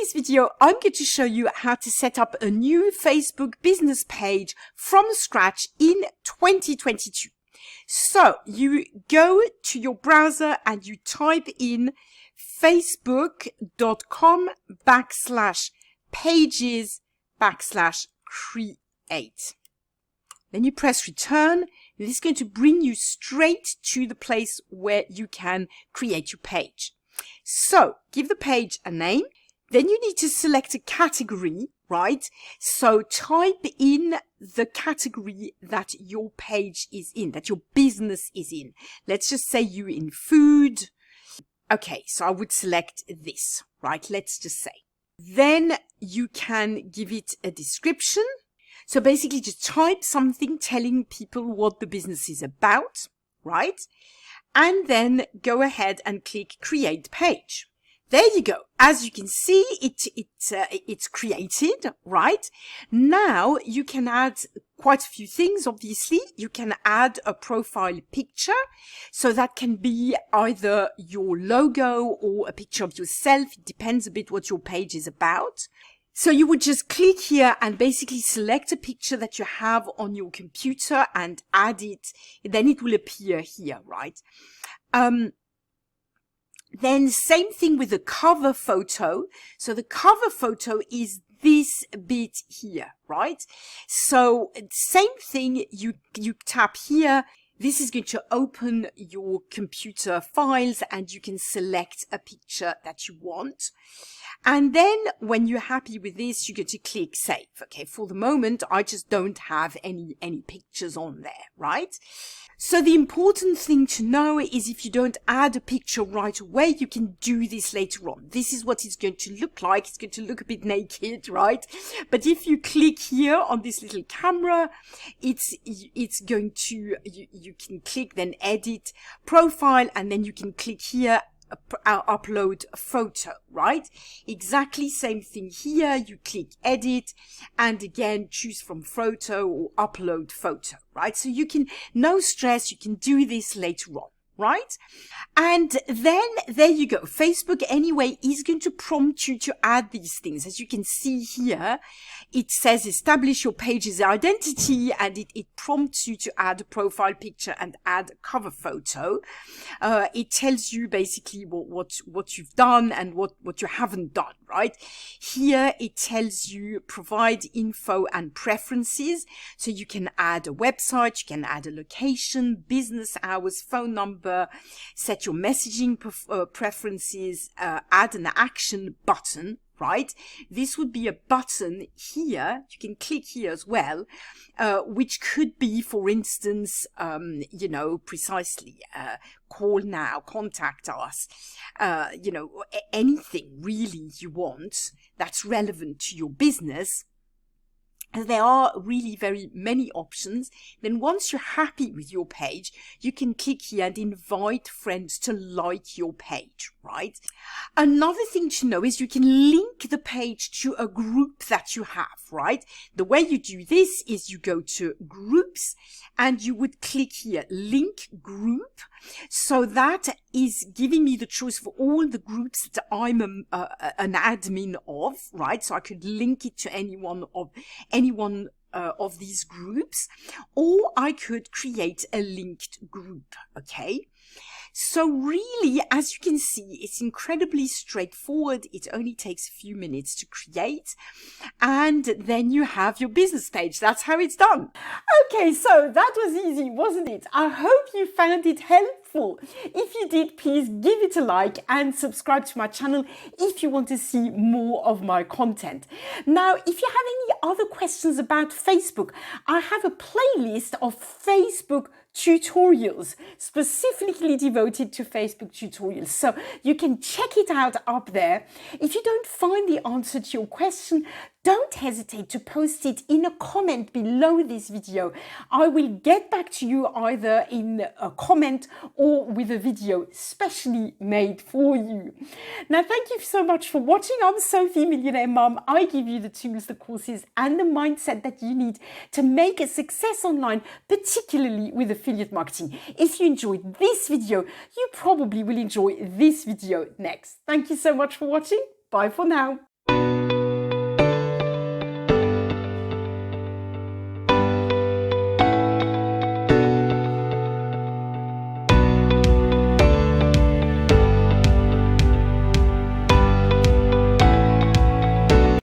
this video, I'm going to show you how to set up a new Facebook business page from scratch in 2022. So you go to your browser and you type in facebook.com/pages/create. Then you press return. This is going to bring you straight to the place where you can create your page. So give the page a name. Then you need to select a category, right? So type in the category that your page is in, that your business is in. Let's just say you're in food. Okay, so I would select this, right? Let's just say. Then you can give it a description. So basically just type something telling people what the business is about, right? And then go ahead and click create page. There you go. As you can see, it's created, right? Now you can add quite a few things, obviously. You can add a profile picture. So that can be either your logo or a picture of yourself. It depends a bit what your page is about. So you would just click here and basically select a picture that you have on your computer and add it. Then it will appear here, right? Then same thing with the cover photo. So the cover photo is this bit here, right? So same thing, you tap here. This is going to open your computer files and you can select a picture that you want. And then when you're happy with this, you're going to click save. Okay, for the moment, I just don't have any pictures on there, right? So the important thing to know is if you don't add a picture right away, you can do this later on. This is what it's going to look like. It's going to look a bit naked, right? But if you click here on this little camera, it's going to, you can click then edit profile, and then you can click here upload a photo, right? Exactly same thing here. You click edit and again choose from photo or upload photo, right? So you can, no stress, you can do this later on, right? And then there you go. Facebook anyway is going to prompt you to add these things. As you can see here, it says establish your page's identity, and it prompts you to add a profile picture and add a cover photo. It tells you basically what you've done and what you haven't done, right? Here it tells you provide info and preferences. So you can add a website, you can add a location, business hours, phone number, set your messaging preferences, add an action button, right? This would be a button here. You can click here as well, which could be, for instance, you know, precisely, call now, contact us, you know, anything really you want that's relevant to your business. And there are really very many options. Then once you're happy with your page, you can click here and invite friends to like your page, right? Another thing to know is you can link the page to a group that you have, right? The way you do this is you go to groups and you would click here, link group. So that is giving me the choice for all the groups that I'm an admin of, right? So I could link it to any one of these groups, or I could create a linked group, okay? So really, as you can see, it's incredibly straightforward. It only takes a few minutes to create, and then you have your business page. That's how it's done. Okay, so that was easy, wasn't it? I hope you found it helpful. If you did, please give it a like and subscribe to my channel if you want to see more of my content. Now, if you have any other questions about Facebook, I have a playlist of Facebook tutorials specifically devoted to Facebook tutorials, so you can check it out up there. If you don't find the answer to your question, don't hesitate to post it in a comment below this video. I will get back to you either in a comment or with a video specially made for you. Now, thank you so much for watching. I'm Sophie, Millionaire Mum. I give you the tools, the courses, and the mindset that you need to make a success online, particularly with affiliate marketing. If you enjoyed this video, you probably will enjoy this video next. Thank you so much for watching. Bye for now.